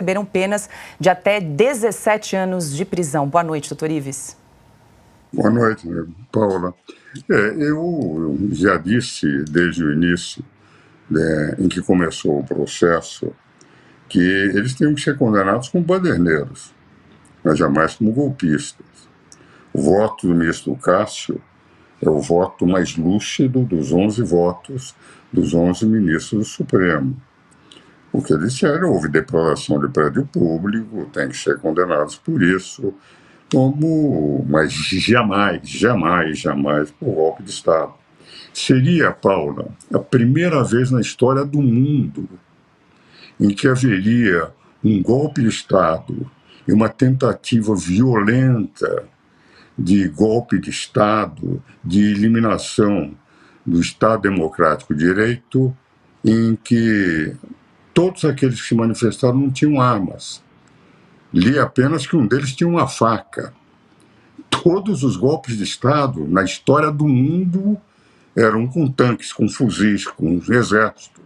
receberam penas de até 17 anos de prisão. Boa noite, doutor Ives. Boa noite, Paula. Eu já disse desde o início, em que começou o processo, que eles tinham que ser condenados como baderneiros, mas jamais como golpistas. O voto do ministro Cássio é o voto mais lúcido dos 11 votos dos 11 ministros do Supremo. O que eles disseram, houve deploração de prédio público, tem que ser condenados por isso, mas jamais por golpe de Estado. Seria, Paula, a primeira vez na história do mundo em que haveria um golpe de Estado e uma tentativa violenta de golpe de Estado, de eliminação do Estado Democrático de Direito, em que todos aqueles que se manifestaram não tinham armas. Li apenas que um deles tinha uma faca. Todos os golpes de Estado na história do mundo eram com tanques, com fuzis, com exército.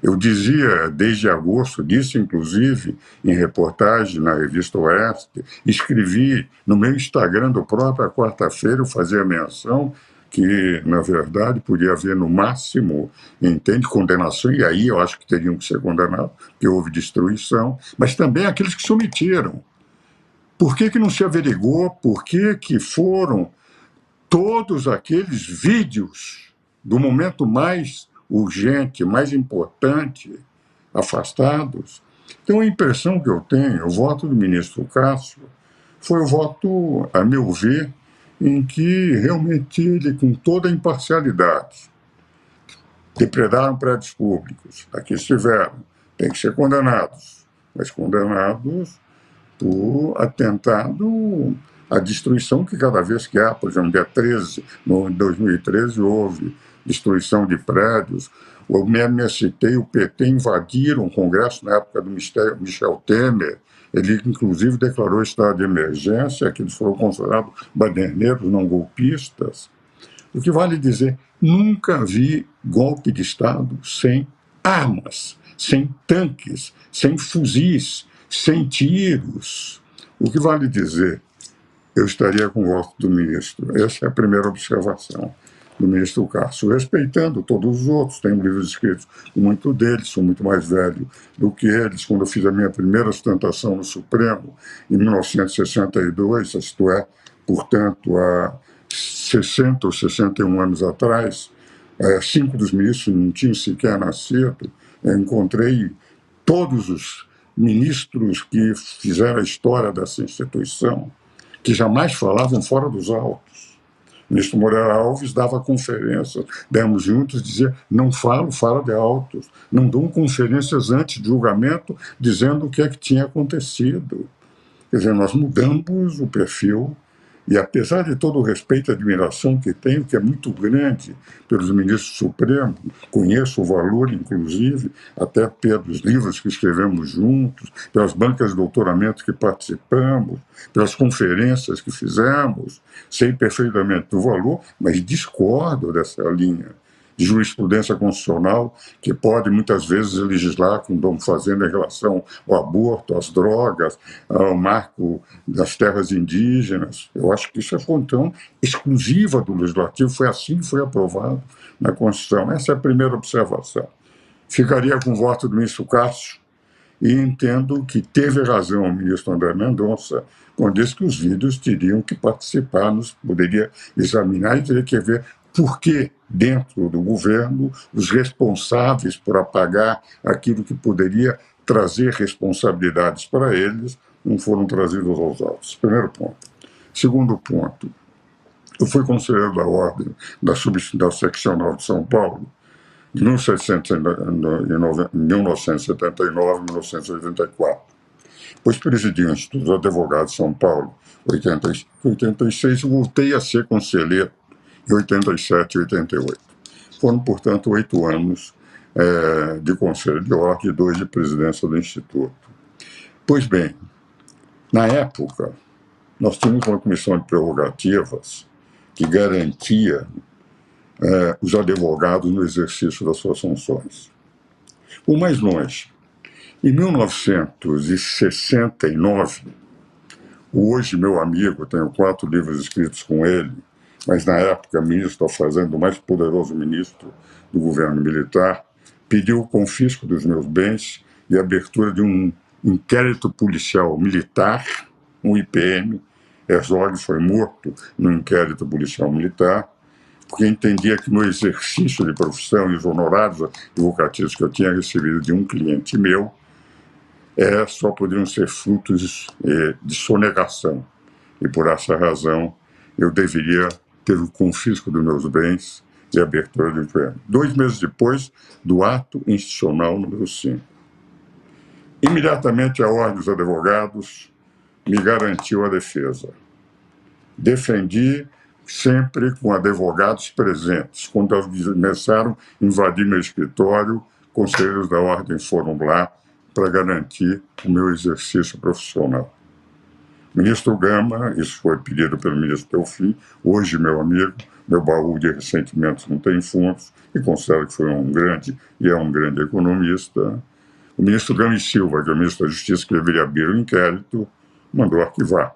Eu dizia desde agosto, disse inclusive em reportagem na revista Oeste, escrevi no meu Instagram do próprio quarta-feira, eu fazia menção que, na verdade, podia haver no máximo, entende, condenação, e aí eu acho que teriam que ser condenados, porque houve destruição, mas também aqueles que se omitiram. Por que não se averigou? Por que foram todos aqueles vídeos do momento mais urgente, mais importante, afastados? Então, a impressão que eu tenho, o voto do ministro Cássio foi o voto, a meu ver, em que realmente ele, com toda a imparcialidade, depredaram prédios públicos, aqui estiveram, têm que ser condenados, mas condenados por atentado à destruição que cada vez que há, por exemplo, dia 13, no 2013, houve destruição de prédios. O MST e o PT invadiram o Congresso na época do Michel Temer. Ele, inclusive, declarou estado de emergência, que eles foram considerados baderneiros, não golpistas. O que vale dizer, nunca vi golpe de Estado sem armas, sem tanques, sem fuzis, sem tiros. O que vale dizer, eu estaria com o voto do ministro. Essa é a primeira observação do ministro Cássio, respeitando todos os outros. Tenho livros escritos com muito deles, sou muito mais velho do que eles. Quando eu fiz a minha primeira sustentação no Supremo, em 1962, isto é, portanto, há 60 ou 61 anos atrás, 5 dos ministros não tinham sequer nascido, eu encontrei todos os ministros que fizeram a história dessa instituição, que jamais falavam fora dos autos. O ministro Moreira Alves dava conferências, demos juntos, dizia, não falo fora de autos, não dão conferências antes de julgamento dizendo o que é que tinha acontecido. Quer dizer, nós mudamos o perfil, e apesar de todo o respeito e admiração que tenho, que é muito grande pelos ministros supremos, conheço o valor, inclusive, até pelos livros que escrevemos juntos, pelas bancas de doutoramento que participamos, pelas conferências que fizemos, sei perfeitamente do valor, mas discordo dessa linha de jurisprudência constitucional que pode muitas vezes legislar, como estamos fazendo em relação ao aborto, às drogas, ao marco das terras indígenas. Eu acho que isso é função exclusiva do Legislativo, foi assim que foi aprovado na Constituição. Essa é a primeira observação. Ficaria com o voto do ministro Cássio e entendo que teve razão o ministro André Mendonça quando disse que os vídeos teriam que participar, poderia examinar e teria que ver por que, dentro do governo, os responsáveis por apagar aquilo que poderia trazer responsabilidades para eles não foram trazidos aos autos. Primeiro ponto. Segundo ponto, eu fui conselheiro da Ordem da Seccional de São Paulo de 1979 a 1984. Depois presidi o Instituto dos Advogados de São Paulo, 86, e voltei a ser conselheiro em 87 e 88. Foram, portanto, 8 anos de Conselho de Ordem e 2 de presidência do Instituto. Pois bem, na época, nós tínhamos uma comissão de prerrogativas que garantia os advogados no exercício das suas funções. O mais longe, Em 1969, o hoje meu amigo, tenho 4 livros escritos com ele, mas na época ministro da Fazenda, o mais poderoso ministro do governo militar, pediu o confisco dos meus bens e a abertura de um inquérito policial militar, um IPM. Herzog foi morto no inquérito policial militar, porque entendia que no exercício de profissão e os honorários advocatícios que eu tinha recebido de um cliente meu, só poderiam ser frutos de sonegação. E por essa razão eu deveria ter o confisco dos meus bens e a abertura do inquérito. 2 meses depois do ato institucional número 5. Imediatamente a Ordem dos Advogados me garantiu a defesa. Defendi sempre com advogados presentes. Quando começaram a invadir meu escritório, conselheiros da Ordem foram lá para garantir o meu exercício profissional. Ministro Gama, isso foi pedido pelo ministro Delfim, hoje meu amigo, meu baú de ressentimentos não tem fundos, e considero que foi um grande economista. O ministro Gama e Silva, que é o ministro da Justiça, que deveria abrir o inquérito, mandou arquivar,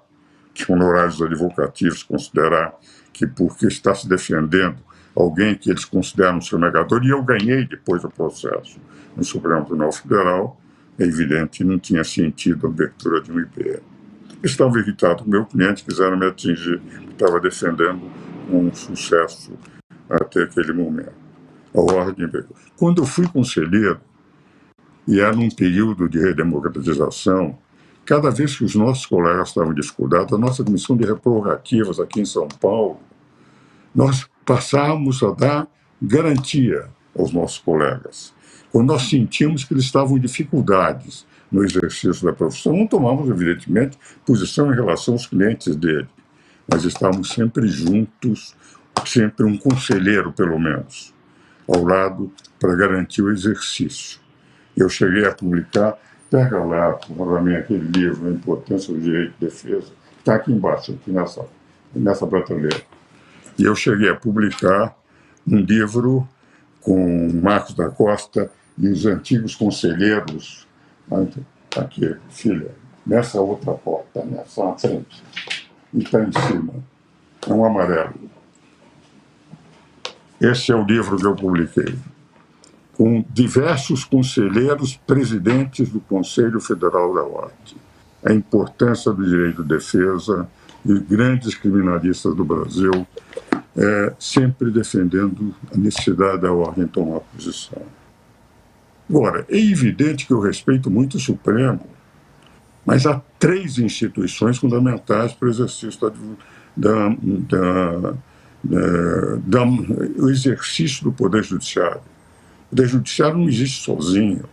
que honorários advocativos considerar que porque está se defendendo alguém que eles consideram sonegador, e eu ganhei depois do processo no Supremo Tribunal Federal, é evidente que não tinha sentido a abertura de um IPM. Estava irritado com o meu cliente, quiseram me atingir, estava defendendo um sucesso até aquele momento. A ordem veio. Quando eu fui conselheiro, e era num período de redemocratização, cada vez que os nossos colegas estavam em dificuldade, a nossa comissão de prerrogativas aqui em São Paulo, nós passávamos a dar garantia aos nossos colegas. Quando nós sentíamos que eles estavam em dificuldades no exercício da profissão, não tomávamos, evidentemente, posição em relação aos clientes dele, mas estávamos sempre juntos, sempre um conselheiro, pelo menos, ao lado para garantir o exercício. Eu cheguei a publicar, pega lá para mim aquele livro, A Importância do Direito de Defesa, está aqui embaixo, aqui nessa prateleira. E eu cheguei a publicar um livro com Marcos da Costa e os antigos conselheiros, aqui, filha, nessa outra porta, nessa na frente, e está em cima, é um amarelo. Esse é o livro que eu publiquei, com diversos conselheiros presidentes do Conselho Federal da Ordem. A importância do direito de defesa e grandes criminalistas do Brasil, sempre defendendo a necessidade da ordem tomar posição. Agora, é evidente que eu respeito muito o Supremo, mas há 3 instituições fundamentais para o exercício o exercício do Poder Judiciário. O Poder Judiciário não existe sozinho.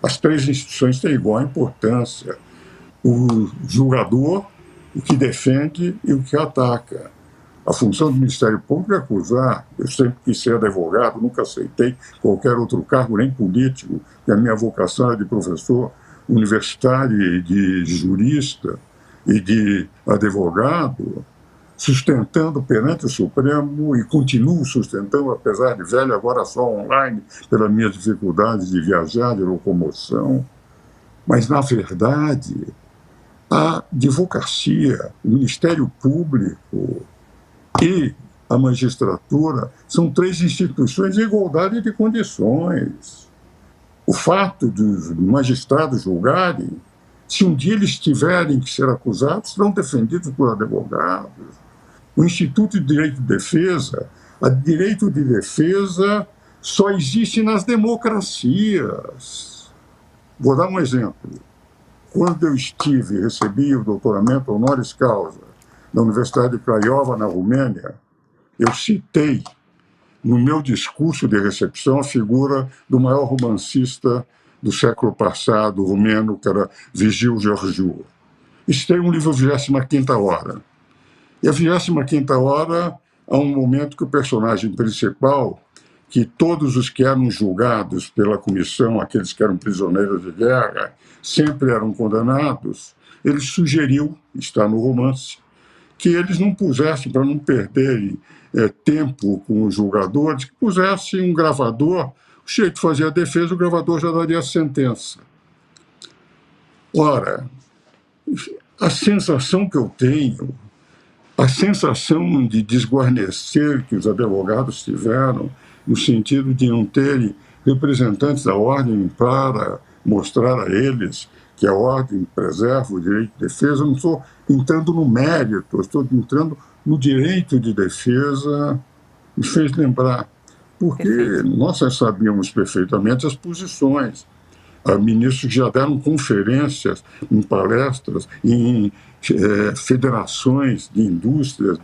As 3 instituições têm igual importância. O julgador, o que defende e o que ataca. A função do Ministério Público é acusar. Eu sempre quis ser advogado, nunca aceitei qualquer outro cargo, nem político, porque a minha vocação era de professor universitário e de jurista e de advogado, sustentando perante o Supremo e continuo sustentando, apesar de velho, agora só online, pelas minhas dificuldades de viajar, de locomoção. Mas, na verdade, a advocacia, o Ministério Público e a magistratura são 3 instituições de igualdade de condições. O fato dos magistrados julgarem, se um dia eles tiverem que ser acusados, serão defendidos por advogados. O Instituto de Direito de Defesa, o direito de defesa só existe nas democracias. Vou dar um exemplo. Quando eu recebi o doutoramento honoris causa da Universidade de Craiova, na Romênia, eu citei no meu discurso de recepção a figura do maior romancista do século passado, romeno, que era Virgil Georgiou. E citei um livro, 25ª Hora. E a 25ª Hora, há um momento que o personagem principal, que todos os que eram julgados pela comissão, aqueles que eram prisioneiros de guerra, sempre eram condenados, ele sugeriu, está no romance, que eles não pusessem, para não perderem tempo com os julgadores, que pusessem um gravador, o sujeito fazia a defesa, o gravador já daria a sentença. Ora, a sensação que eu tenho, a sensação de desguarnecer que os advogados tiveram, no sentido de não terem representantes da ordem para mostrar a eles que a ordem preserva o direito de defesa, eu não estou entrando no mérito, eu estou entrando no direito de defesa, me fez lembrar, porque Perfeito. nós já sabíamos perfeitamente as posições. Ministros que já deram conferências, em palestras, em federações de indústrias,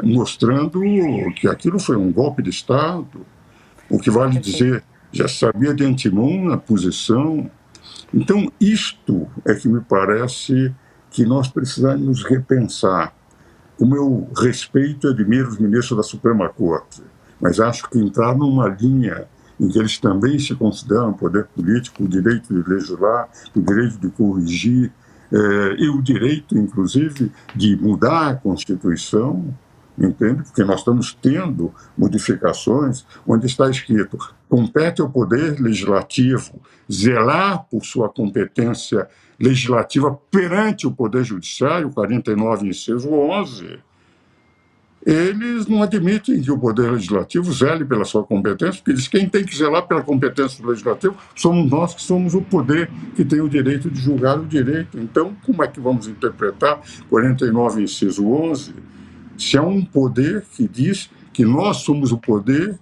mostrando que aquilo foi um golpe de Estado. O que vale Perfeito. dizer, já sabia de antemão a posição. Então, isto é que me parece que nós precisamos nos repensar. Como eu respeito e admiro os ministros da Suprema Corte, mas acho que entrar numa linha em que eles também se consideram poder político, o direito de legislar, o direito de corrigir, e o direito, inclusive, de mudar a Constituição, entende? Porque nós estamos tendo modificações onde está escrito: compete ao Poder Legislativo zelar por sua competência legislativa perante o Poder Judiciário, 49, inciso 11, eles não admitem que o Poder Legislativo zele pela sua competência, porque eles, quem tem que zelar pela competência do Legislativo somos nós, que somos o poder que tem o direito de julgar o direito. Então, como é que vamos interpretar 49, inciso 11, se há um poder que diz que nós somos o poder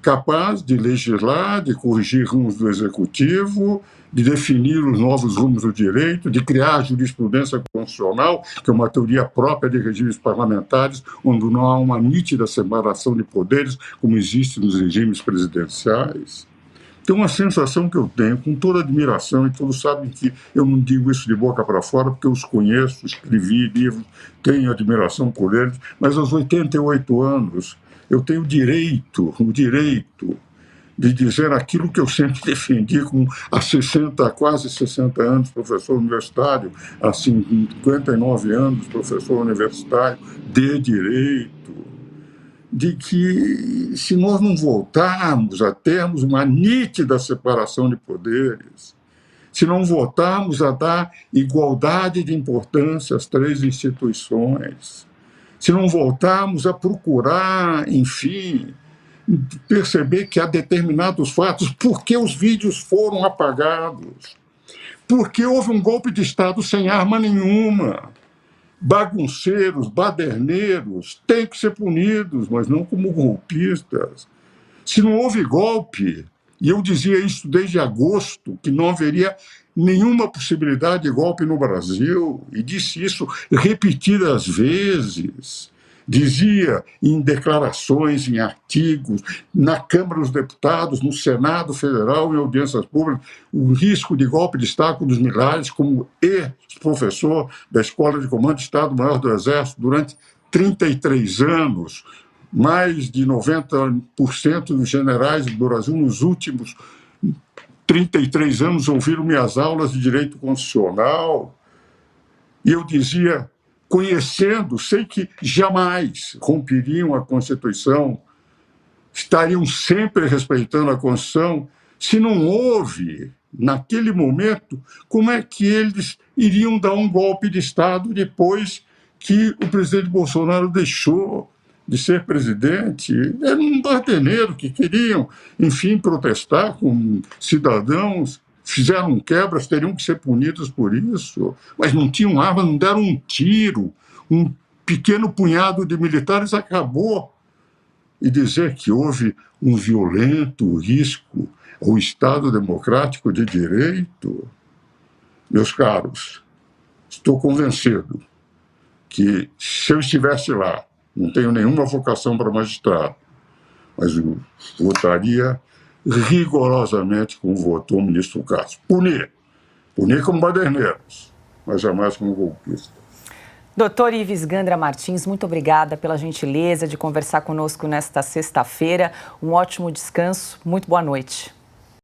capaz de legislar, de corrigir rumos do Executivo, de definir os novos rumos do direito, de criar a jurisprudência constitucional, que é uma teoria própria de regimes parlamentares, onde não há uma nítida separação de poderes, como existe nos regimes presidenciais. Então, uma sensação que eu tenho, com toda admiração, e todos sabem que eu não digo isso de boca para fora, porque eu os conheço, escrevi livros, tenho admiração por eles, mas aos 88 anos eu tenho o direito de dizer aquilo que eu sempre defendi há quase 60 anos, professor universitário, há 59 anos, professor universitário de direito, de que se nós não voltarmos a termos uma nítida separação de poderes, se não voltarmos a dar igualdade de importância às três instituições, se não voltarmos a procurar, enfim, perceber que há determinados fatos, por que os vídeos foram apagados, porque houve um golpe de Estado sem arma nenhuma, bagunceiros, baderneiros, têm que ser punidos, mas não como golpistas. Se não houve golpe, e eu dizia isso desde agosto, que não haveria nenhuma possibilidade de golpe no Brasil, e disse isso repetidas vezes. Dizia em declarações, em artigos, na Câmara dos Deputados, no Senado Federal, em audiências públicas, o risco de golpe de Estado dos milhares, como ex-professor da Escola de Comando de Estado-Maior do Exército durante 33 anos, mais de 90% dos generais do Brasil nos últimos 33 anos ouviram minhas aulas de direito constitucional, e eu dizia, conhecendo, sei que jamais romperiam a Constituição, estariam sempre respeitando a Constituição. Se não houve, naquele momento, como é que eles iriam dar um golpe de Estado depois que o presidente Bolsonaro deixou de ser presidente? Era um baderneiro que queriam, enfim, protestar com cidadãos, fizeram quebras, teriam que ser punidos por isso, mas não tinham arma, não deram um tiro, um pequeno punhado de militares acabou. E dizer que houve um violento risco ao Estado democrático de direito, meus caros, estou convencido que se eu estivesse lá, não tenho nenhuma vocação para magistrado, mas eu votaria rigorosamente como votou o ministro Castro. Punir como baderneiros, mas jamais como golpista. Doutor Ives Gandra Martins, muito obrigada pela gentileza de conversar conosco nesta sexta-feira. Um ótimo descanso, muito boa noite.